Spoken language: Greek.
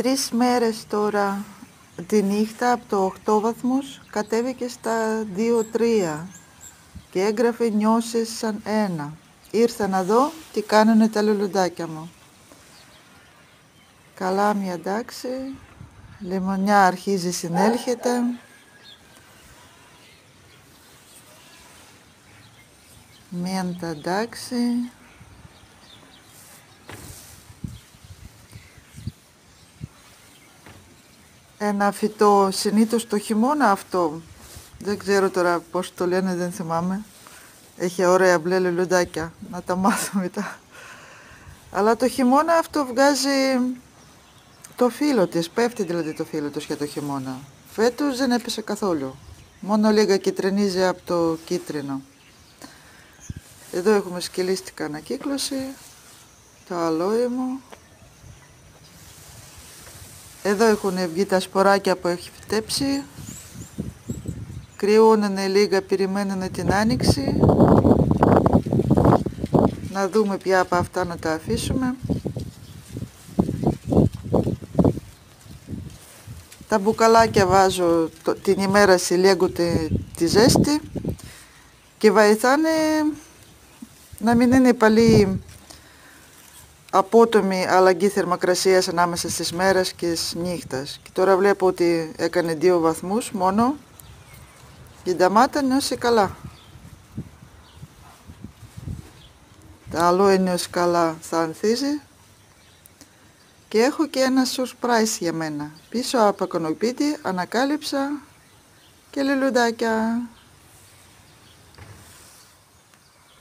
3 μέρες τώρα τη νύχτα από το 8 βαθμούς κατέβηκε στα 2-3 και έγραφε νιώσεις σαν 1. Ήρθα να δω τι κάνουνε τα λουλουδάκια μου. Καλά, μια εντάξει, λεμονιά αρχίζει συνέλχεται. Μέντα εντάξει. Ένα φυτό συνήθως το χειμώνα αυτό, δεν ξέρω τώρα πώς το λένε, δεν θυμάμαι. Έχει ωραία μπλε λουλουδάκια, να τα μάθω μετά. Αλλά το χειμώνα αυτό βγάζει το φύλλο της, πέφτει δηλαδή το φύλλο τους για το χειμώνα. Φέτος δεν έπεσε καθόλου, μόνο λίγα κυτρινίζει από το κίτρινο. Εδώ έχουμε σκυλίστικα ανακύκλωση, το αλόι μου. Εδώ έχουν βγει τα σποράκια που έχει φυτέψει. Κρυώνανε λίγα, περιμένουν την άνοιξη. Να δούμε ποια από αυτά να τα αφήσουμε. Τα μπουκαλάκια βάζω την ημέρα σε λίγο τη ζέστη και βοηθάνε να μην είναι πάλι απότομη αλλαγή θερμοκρασίας ανάμεσα στις μέρες και στις νύχτας. Και τώρα βλέπω ότι έκανε 2 βαθμούς μόνο και η νταμάτα νιώσει καλά. Τα αλόι νιώσει καλά, θα ανθίζει. Και έχω και ένα surprise για μένα. Πίσω από ακονοπίτι ανακάλυψα και λουλουδάκια.